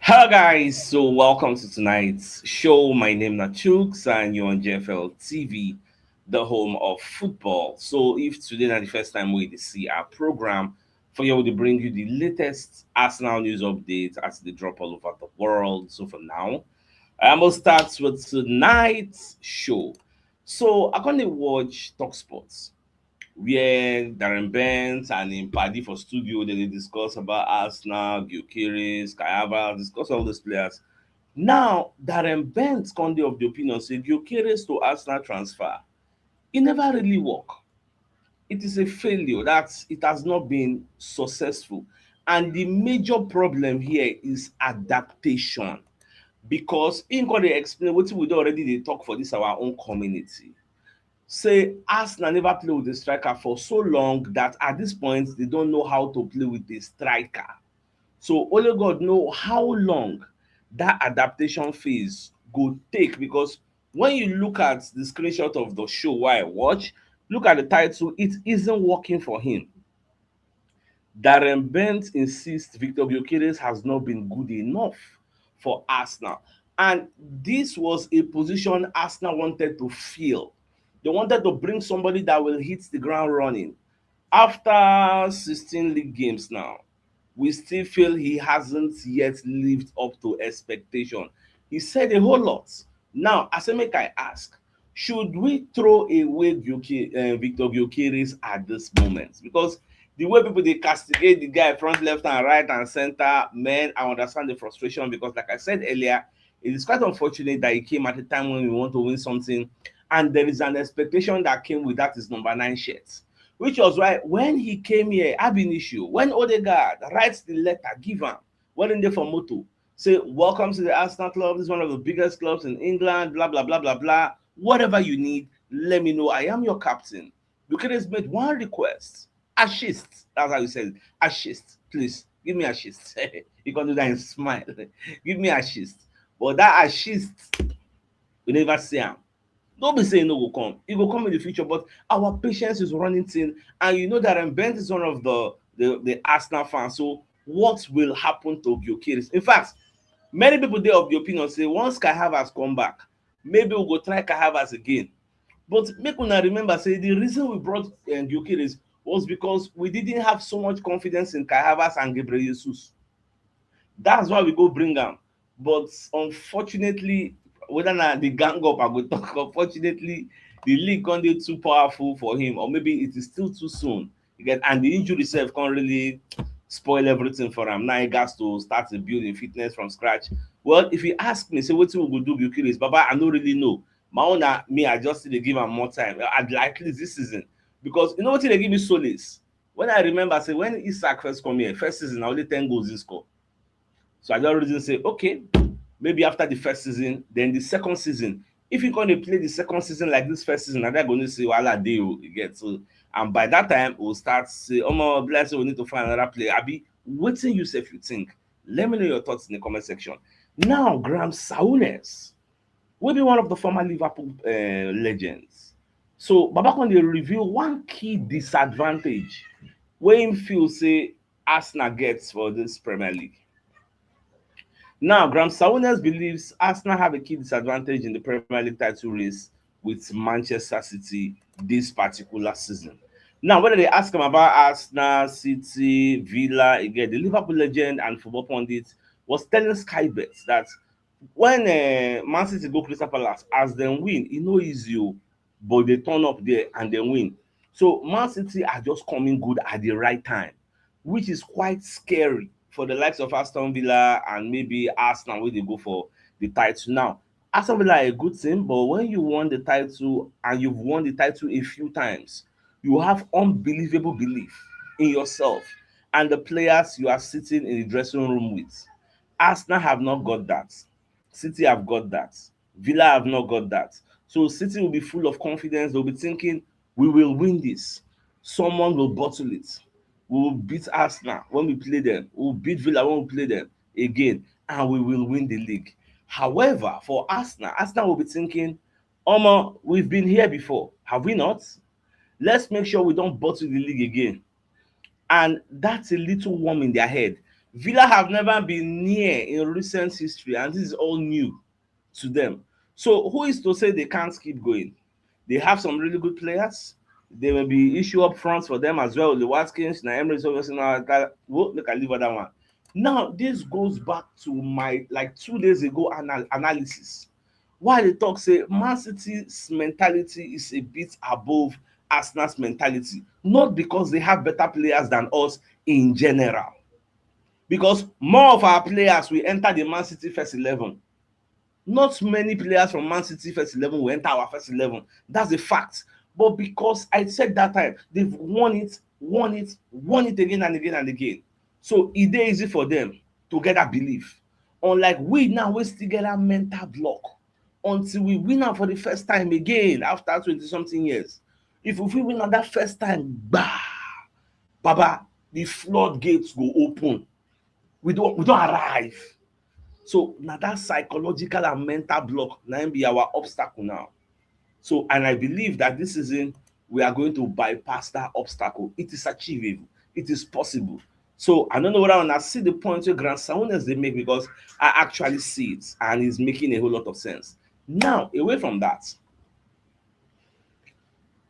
Hello guys, so welcome to tonight's show. My name is CHUKS and you're on JFL TV, the home of football. So if today is the first time we see our program, for you to bring you the latest Arsenal news updates as they drop all over the world. So for now, I'm gonna start with tonight's show. So I'm gonna watch Talk Sports where Darren Bent and him paddy for studio they dey discuss about Arsenal, Gyökeres, Kayaba, discuss all these players. Now Darren Bent come dey of the opinion say Gyökeres to Arsenal transfer e never really work. It is a failure that it has not been successful, and the major problem here is adaptation because im come dey explain wetin we don already dey talk for dis our own community. Say Arsenal never play with a striker for so long that at this point they don't know how to play with a striker. So only God know how long that adaptation phase go take because when you look at the screenshot of the show wey I watch, look at the title, it isn't working for him. Darren Bent insists Victor Gyökeres has not been good enough for Arsenal. And this was a position Arsenal wanted to fill. They wanted to bring somebody that will hit the ground running. After 16 league games now, we still feel he hasn't yet lived up to expectation. He said a whole lot. Now, as I make I ask, should we throw away Victor Gyökeres at this moment? Because the way people dey castigate the guy front, left, and right and center, man, I understand the frustration because, like I said earlier, it is quite unfortunate that he came at a time when we want to win something, and there is an expectation that came with that his number 9 shirt. Which was why when he came here, ab initio, when Odegaard writes the letter, give am, when dey for moto, say, welcome to the Arsenal club, this is one of the biggest clubs in England, blah, blah, blah, blah, blah. Whatever you need, let me know. I am your captain. Bukayo's made one request. Assist. That's how he said it. Assist. Please, give me assist. You can do that and smile. Give me assist. But that assist, we never see am. Don't be saying no go come. It will come in the future, but our patience is running thin. And you know that Mbent is one of the Arsenal fans. So what will happen to Gyökeres? In fact, many people dey of the opinion say once Kai Havertz come back, maybe we go try Kai Havertz again. But make una remember, say the reason we brought Gyökeres was because we didn't have so much confidence in Kai Havertz and Gabriel Jesus. That's why we go bring am. But unfortunately, whether na the gang up I go talk, unfortunately the league con dey too powerful for him, or maybe it is still too soon. You get, and the injury sef con really spoil everything for am. Now he gats to start to build im fitness from scratch. Well, if you ask me say wetin we go do Gyökeres, baba, I no really know. My own na me, I just still dey give am more time, at least this season, because you know wetin dey give me solace when I remember say when Isak first come here, first season na only 10 goals he score. So I just reason say, okay, maybe after the first season, then the second season, if you gonna play the second season like this first season, and they're going to say wahala dey o, you get. So, and by that time we'll start say, omo, bless you, we need to find another player. Abi, wetin you sef you think? Let me know your thoughts in the comment section. Now, Graham Souness will be one of the former Liverpool legends. So Baba con dey reveal one key disadvantage wey im feel say Arsenal gets for this Premier League. Now, Graham Souness believes Arsenal have a key disadvantage in the Premier League title race with Manchester City this particular season. Now, whether they ask him about Arsenal, City, Villa, again, the Liverpool legend and football pundit was telling Sky Bet that when Man City go Crystal Palace, as dem win, e no easy o, but they turn up there and they win. So Man City are just coming good at the right time, which is quite scary for the likes of Aston Villa and maybe Arsenal wey dey go for the title. Now, Aston Villa are a good team, but when you won the title and you've won the title a few times, you have unbelievable belief in yourself and the players you are sitting in the dressing room with. Arsenal have not got that. City have got that. Villa have not got that. So City will be full of confidence. They'll be thinking, we will win this. Someone will bottle it. We will beat Arsenal when we play them. We will beat Villa when we play them again, and we will win the league. However, for Arsenal, Arsenal will be thinking, Omo, we've been here before. Have we not? Let's make sure we don't bottle the league again. And that's a little warm in their head Villa have never been near in recent history, and this is all new to them. So who is to say they can't keep going? They have some really good players. There will be issue up front for them as well. The Watkins, na Emirates obviously now well, make I leave that one. Now this goes back to my like 2 days ago analysis. Why they talk say Man City's mentality is a bit above Arsenal's mentality, not because they have better players than us in general, because more of our players will enter the Man City first 11. Not many players from Man City first 11 will enter our first 11. That's a fact. But because I said that time, they've won it again and again and again. So it dey easy for them to get that belief. Unlike we now, we still get that mental block until we win am for the first time again after 20 something years. If we fit win am that first time, bah, baba, the floodgates go open. We don arrive. So na that psychological and mental block na im be our obstacle now. So and I believe that this season we are going to bypass that obstacle. It is achievable. It is possible. So I don't know whether una see the point wey Grant Samuels dey make, because I actually see it and it's making a whole lot of sense. Now, away from that,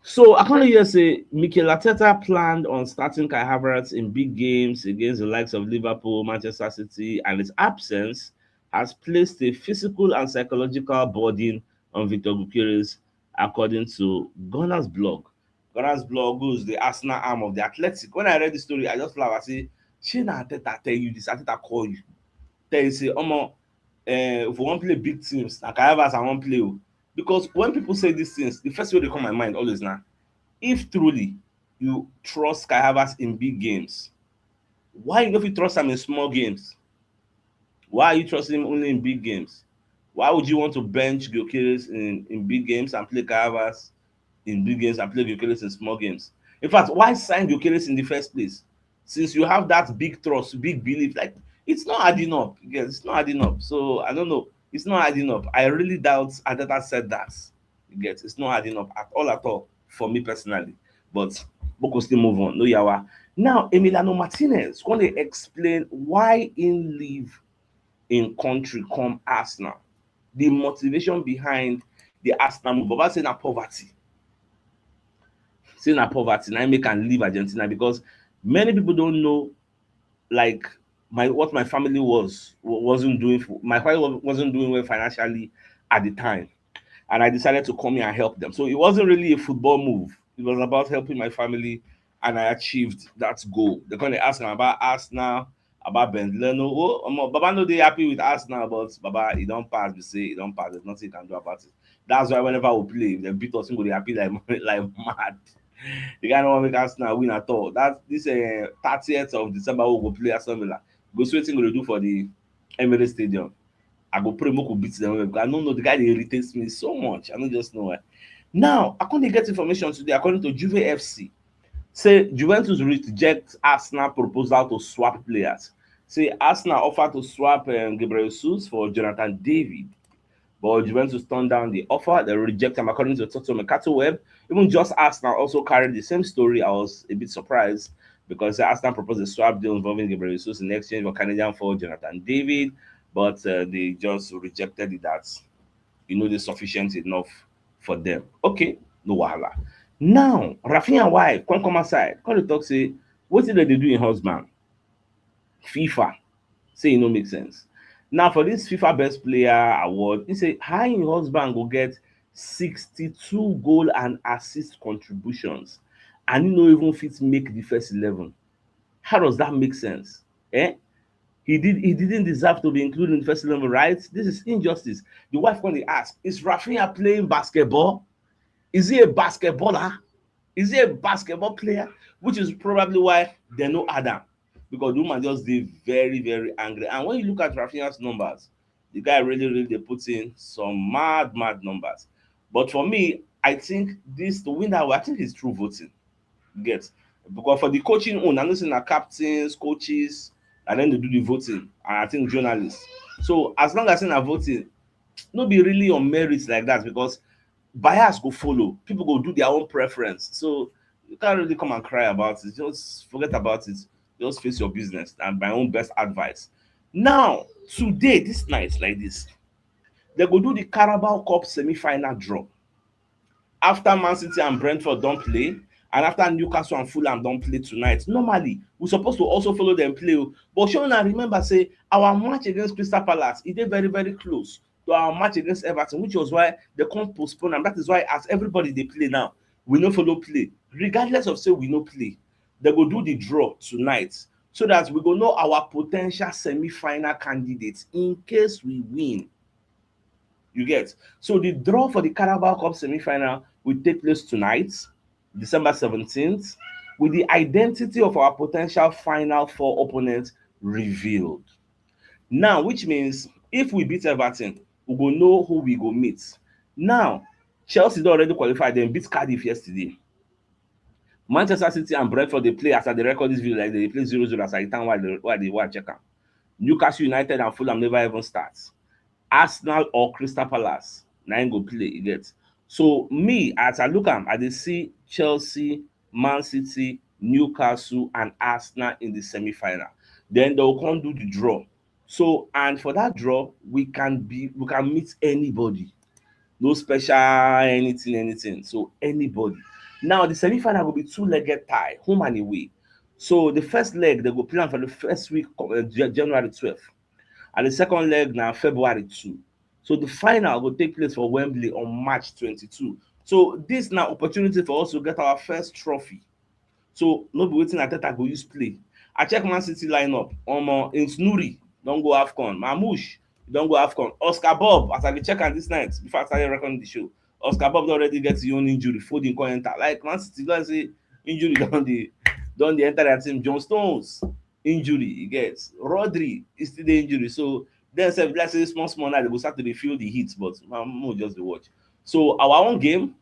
so I can hear say Mikel Arteta planned on starting Kai Havertz in big games against the likes of Liverpool, Manchester City, and his absence has placed a physical and psychological burden on Victor Gyökeres, according to Gunner's blog. Gunner's blog goes the Arsenal arm of the Athletic. When I read the story, I just laugh. I say, "Shey na Arteta tell you this? Arteta call you, tell you say, Omo, if we wan play big teams, na Kai Havertz I wan play o." Because when people say these things, the first way they come my mind always na, if truly you trust Kai Havertz in big games, why you no fit trust am in small games? Why are you trusting him only in big games? Why would you want to bench Gyökeres in big games and play Kai Havertz in big games and play Gyökeres in small games? In fact, why sign Gyökeres in the first place? Since you have that big trust, big belief, like it's not adding up. Yes, it's not adding up. So I don't know. It's not adding up. I really doubt Arteta said that. You get, it's not adding up at all for me personally. But Boko still move on. No yawa. Now Emiliano Martinez want to explain why in leave in country come Arsenal. The motivation behind the Arsenal move. Baba say na poverty. Say na poverty. Now make can leave Argentina, because many people don't know, like what my family wasn't doing. My family wasn't doing well financially at the time, and I decided to come here and help them. So it wasn't really a football move. It was about helping my family, and I achieved that goal. They're going to ask them about Arsenal, about Ben Leno. Oh, Baba no dey happy with Arsenal, but Baba, he don't pass. We say he don't pass. There's nothing you can do about it. That's why whenever we play, if they beat us, we go dey happy like like mad. The guy don't want make Arsenal win at all. That this 30th of December we go play Aston Villa. Go see wetin go dey do for the Emirates Stadium. I go pray make we beat them well, because I don't know, the guy dey irritates me so much. I don't just know why. Now, according to get information today, according to Juve FC, say Juventus reject Arsenal proposal to swap players. Say Arsenal offered to swap Gabriel Jesus for Jonathan David, but Juventus turned down the offer. They reject him, according to Toto Mercato Web. Even just Arsenal also carried the same story. I was a bit surprised, because Arsenal proposed a swap deal involving Gabriel Jesus in exchange for Canadian forward Jonathan David, but they just rejected it. That they're sufficient enough for them. Okay, no wahala. Now, Rafinha wife come aside, come dey talk say wetin dem dey do in husband? FIFA say e no make sense. Now for this FIFA best player award, he say how im husband go get 62 goal and assist contributions and he no even fit make the first 11. How does that make sense? He didn't deserve to be included in the first 11, right? This is injustice. The wife come dey ask, is Rafinha playing basketball? Is he a basketballer? Is he a basketball player? Which is probably why they no add am, because the woman just dey very, very angry. And when you look at Rafinha's numbers, the guy really dey put in some mad numbers. But for me, I think to win that way, I think it's through voting. Get, because for the coaching own, I know say na captains, coaches, and then they do the voting, and I think journalists. So as long as say na voting, no be really on merits like that, because bias go follow. People go do their own preference. So you can't really come and cry about it. Just forget about it. Just face your business and my own best advice. Now, today, this night like this, they go do the Carabao Cup semi-final draw. After Man City and Brentford don't play, and after Newcastle and Fulham don't play tonight, normally we supposed to also follow them play. But shey una remember say our match against Crystal Palace e dey very very close to our match against Everton, which was why they come postpone am. That is why as everybody dey play now, we no follow play. Regardless of say we no play, they go do the draw tonight so that we go know our potential semi-final candidates in case we win. You get? So the draw for the Carabao Cup semi-final will take place tonight, December 17th, with the identity of our potential final four opponents revealed. Now, which means if we beat Everton, we go know who we go meet. Now, Chelsea don already qualified, dem beat Cardiff yesterday. Manchester City and Brentford dey play as I dey record this video, like they play 0-0 as I time while they wan check am. Newcastle United and Fulham never even start. Arsenal or Crystal Palace na im go play, you get. So me, as I look am, I dey see Chelsea, Man City, Newcastle and Arsenal in the semi-final. Then they will come do the draw. So, and for that draw, we can meet anybody. No special anything. So anybody. Now the semi-final will be two-legged tie, home and away. So the first leg they go play am for the first week January 12th. And the second leg na February 2. So the final will take place for Wembley on March 22. So this na opportunity for us to get our first trophy. So no be wetin Arteta go use play. I check Man City lineup. Nuri don go AFCON. Mamouche don go AFCON. Oscar Bob, as I dey check am this night before I started recording the show, Oscar Bob don already get his own injury. Foden come enter. Like Man City don say injury don dey enter their team. John Stones injury e get. Rodri is still dey injury. So then sef like say small now they go start to dey feel the heat, but we'll just dey watch. So our own game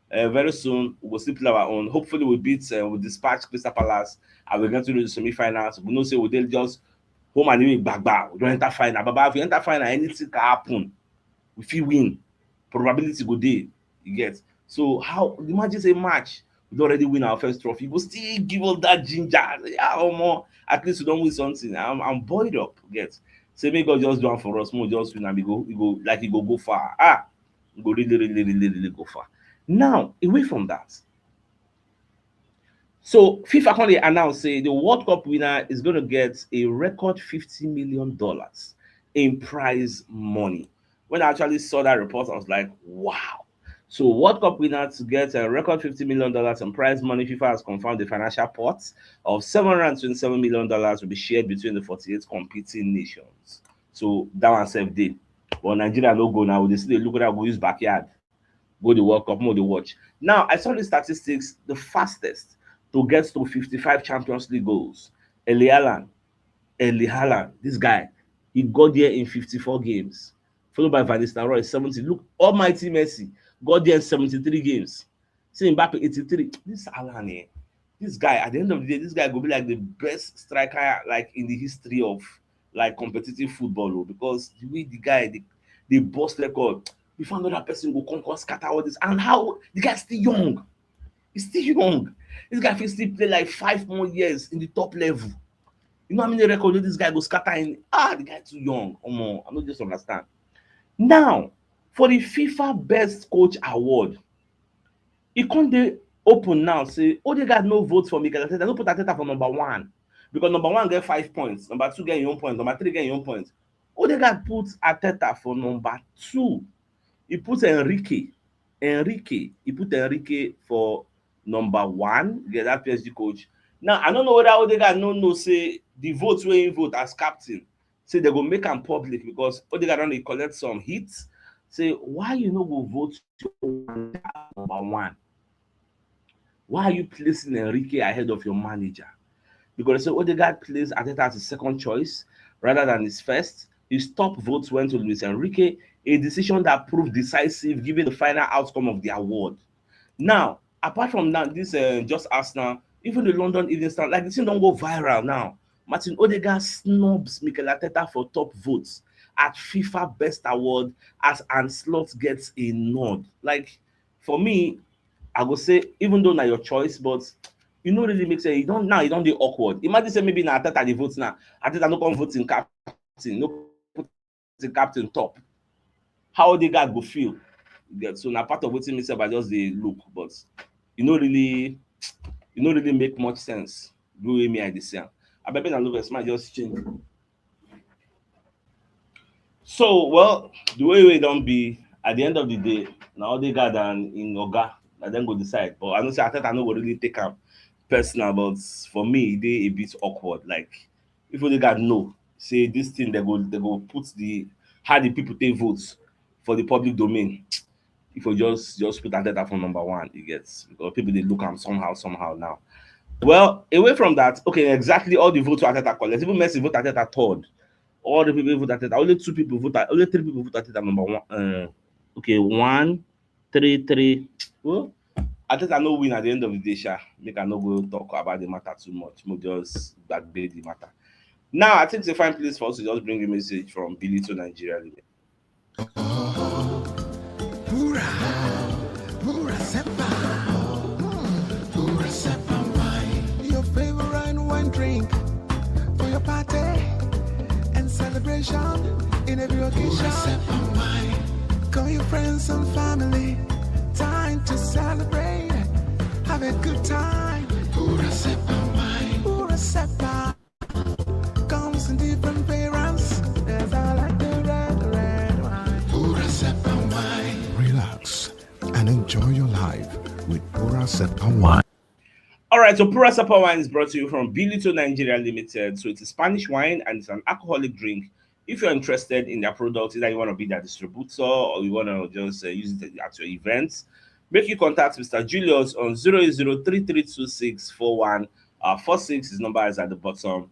very soon we go still play our own. Hopefully we dispatch Crystal Palace and we get to the semi-finals. We know say we dey just home and away gbagba. We don enter final. But if we enter final, anything can happen. We fit win. Probability go dey. You get. So how imagine say match we don already win our first trophy. Go still give us that ginger. Yeah, at least we don win something. I'm buoyed up. Get. Say make God just do am for us. More just win and we go far. We go really go far. Now, away from that, so FIFA currently announced say the World Cup winner is going to get a record $50 million in prize money. When I actually saw that report, I was like, wow. So World Cup winner to get a record $50 million in prize money, FIFA has confirmed the financial pot of $727 million will be shared between the 48 competing nations. So that one self day. But Nigeria no go now. They see they look at that, go use backyard. Go the World Cup, more the watch. Now, I saw the statistics, the fastest to get to 55 Champions League goals. Erling Haaland, this guy, he got there in 54 games. Followed by Van Nistelrooy, 70. Look, almighty Messi got there in 73 games. See Mbappe, 83. This Haaland, this guy, at the end of the day, this guy will be like the best striker like in the history of like competitive football, because the way the guy, the boss record, before another person go come scatter all this, and how the guy's still young. He's still young. This guy will still play like 5 more years in the top level. You know how many records this guy go scatter in? The guy too young. I don't just understand. Now, for the FIFA Best Coach Award, it can't dey open now. Say Odegaard no vote for Mikel Arteta. No put Arteta for number 1 because number 1 get 5 points, number 2 get your own points, number 3 get your own points. Odegaard put Arteta for number 2. He put Enrique. He put Enrique for number 1. Get that PSG coach. Now I don't know whether Odegaard no say the votes wey he vote as captain. Say they go make am public because Odegaard don dey collect some hits. Say why you no go vote your number 1? Why are you placing Enrique ahead of your manager? Because they say Odegaard plays Arteta as his second choice rather than his first. His top votes went to Luis Enrique, a decision that proved decisive given the final outcome of the award. Now, apart from that, this just Arsenal, even the London Evening Standard, like this thing don't go viral now. Martin Odegaard snubs Mikel Arteta for top votes at FIFA Best Award as Ancelotti gets a nod. Like, for me, I would say, even though not your choice, but You know really makes sense. You don't do awkward. Imagine say maybe na Arteta the votes now. Arteta no come vote in captain, no put in captain top. How Odegaard go feel? You get so now part of wetin me sef I just dey look, but you no really make much sense. The way me I dey see am. Abeg make una no vex, just change. So well, the way we don't be at the end of the day, now Odegaard and in Oga, and then go decide. But I know say Arteta no go really take am personal, but for me, they a bit awkward. Like if Odegaard know, say this thing they go put the how the people take votes for the public domain. If you just put Arteta for number one, it gets because people they look am somehow now. Well, away from that, okay, exactly all the votes for Arteta collect. Even Messi vote Arteta third. All the people vote Arteta. Only two people vote. Only three people vote Arteta number one. Okay, one, three, three. Well, Arteta no win at the end of the day, sha. Make I no go talk about the matter too much. We just backbait the matter. Now, I think it's a fine place for us to just bring a message from Billy to Nigeria. Pura, pura sepa, pura sepa wine. Your favorite wine drink for your party and celebration in every occasion. Pura sepa wine. Call your friends and family. Time to celebrate. Have a good time. Pura sepa wine. Pura sepa comes in different variants. There's I like the red wine. Pura sepa wine. Relax and enjoy your life with Pura Sepa wine. All right, so Pura Sepa wine is brought to you from Bilito Nigeria Limited. So it's a Spanish wine and it's an alcoholic drink. If you're interested in their product, either you want to be their distributor or you want to just use it at your events, make you contact Mr. Julius on 08033264146. His number is at the bottom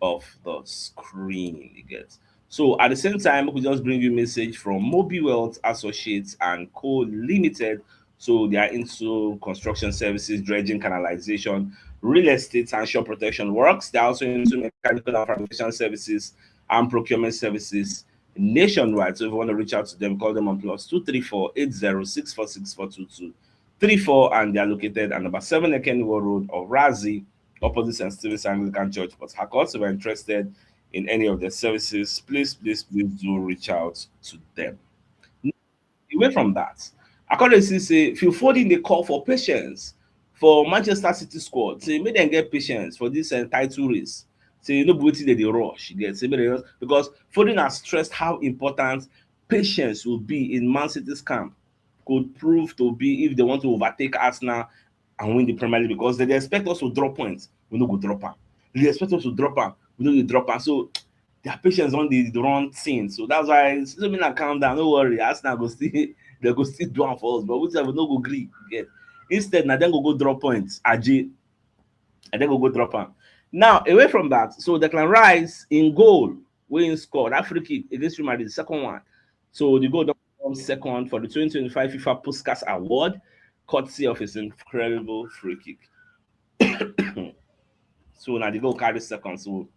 of the screen. You get. So at the same time, we just bring you a message from Mobi Wealth Associates and Co. Limited. So they are into construction services, dredging, canalization, real estate, and shore protection works. They're also into mechanical and fabrication services and procurement services nationwide. So if you want to reach out to them, call them on +234-8064642234, and they are located at number 7 Ekenwo Road of Razi, opposite St. Stephen's Anglican Church, Port Harcourt. So if you're interested in any of their services, please do reach out to them. Away from that, according to say Phil Foden they call for patience for Manchester City squad. Say make them get patience for this title race. Say you know wetin they rush. You get say because Foden has stressed how important patience will be in Man City's camp. Could prove to be if they want to overtake Arsenal and win the Premier League, because they expect us to drop points. We no go drop am. They expect us to drop am. We no go drop am. So their patience on the wrong thing. So that's why so me na calm down. No worry. Arsenal go still they go still do am for us. But we no go gree. Get. Instead, now then go drop points. Aji. And then go drop am. Now, away from that, so Declan Rice in goal, when scored that free kick against Real Madrid, the second one. So the goal comes second for the 2025 FIFA Puskas Award, courtesy of his incredible free kick. So now the goal carries second. So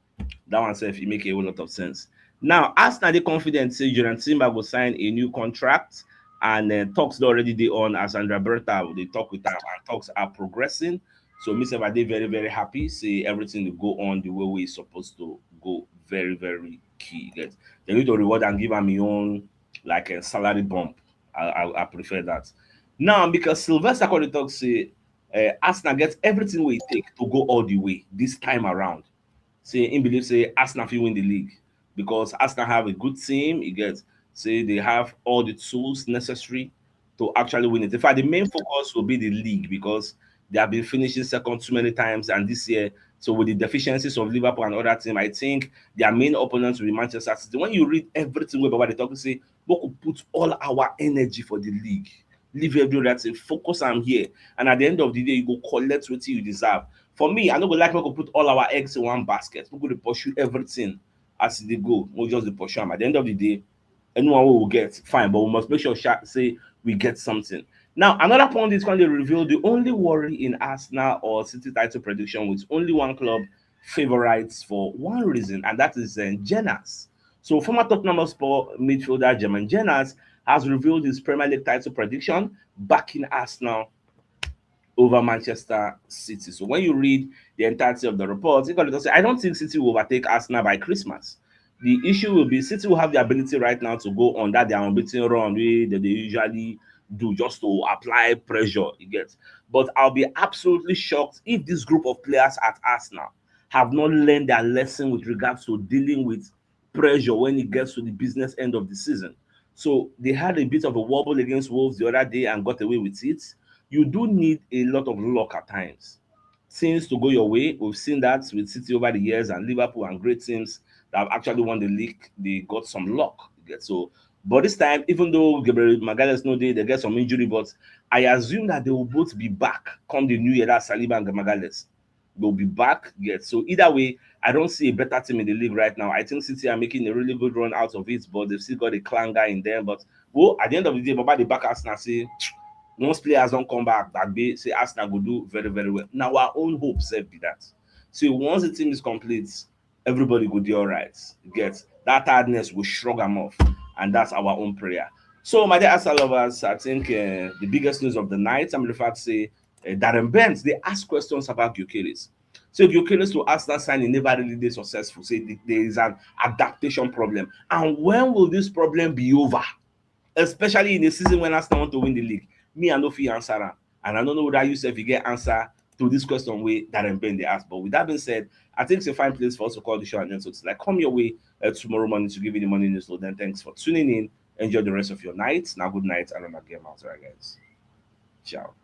that one says it make a whole lot of sense. Now, Arsenal they confident say Jordan Timber will sign a new contract, and talks already they on as Andrea Berta. They talk with her and talks are progressing. So Mr. Vade very, very happy. Say everything will go on the way we're supposed to go. Very, very key. Yes. They need to reward and give him my own like a salary bump. I prefer that. Now, because Sylvester Cody talks say Arsenal gets everything we take to go all the way this time around. Say in believe say Arsenal will win the league because Arsenal have a good team. It gets say they have all the tools necessary to actually win it. In fact, the main focus will be the league because they have been finishing second too many times, and this year, so with the deficiencies of Liverpool and other team, I think their main opponents will be Manchester City. When you read everything about the talk, you say we could put all our energy for the league, leave every other thing, focus on here, and at the end of the day, you go collect what you deserve. For me, I don't go like we could put all our eggs in one basket. We could pursue everything as they go. We'll just pursue them. At the end of the day, anyone will get fine, but we must make sure say we get something. Now, another point is going to reveal the only worry in Arsenal or City title prediction with only one club favorites for one reason, and that is Jenas. So, former Tottenham Hotspur midfielder German Jenas has revealed his Premier League title prediction, backing Arsenal over Manchester City. So when you read the entirety of the report, you can say, I don't think City will overtake Arsenal by Christmas. The issue will be City will have the ability right now to go on that their unbeaten run that they usually do just to apply pressure, you get. But I'll be absolutely shocked if this group of players at Arsenal have not learned their lesson with regards to dealing with pressure when it gets to the business end of the season. So they had a bit of a wobble against Wolves the other day and got away with it. You do need a lot of luck at times. Things to go your way. We've seen that with City over the years, and Liverpool and great teams that have actually won the league, they got some luck. So, but this time, even though Gabriel Magalhaes no day, they get some injury, but I assume that they will both be back come the new year. That's Saliba and Magalhaes. They'll be back. So either way, I don't see a better team in the league right now. I think City are making a really good run out of it, but they've still got a clanger in them. But well, at the end of the day, Baba the back Arsenal say once players don't come back, that they say Arsenal will do very, very well. Now our own hope said be that. So once the team is complete, everybody will do all right. Get that tiredness will shrug them off, and that's our own prayer. So my dear Arsenal lovers, I think the biggest news of the night, I'm referring to say Darren Bent, they ask questions about Gyökeres. So Gyökeres to Arsenal signing never really did successful. Say there is an adaptation problem, and when will this problem be over? Especially in a season when Arsenal want to win the league. Me, I no fit answer am, and I don't know whether you sef you get answer to this question wey Darren Bent dey ask. But with that being said, I think it's a fine place for us to call the show and then so it's like come your way tomorrow morning to give you the morning news. So then thanks for tuning in. Enjoy the rest of your night. Now good night and on a game out, right guys. Ciao.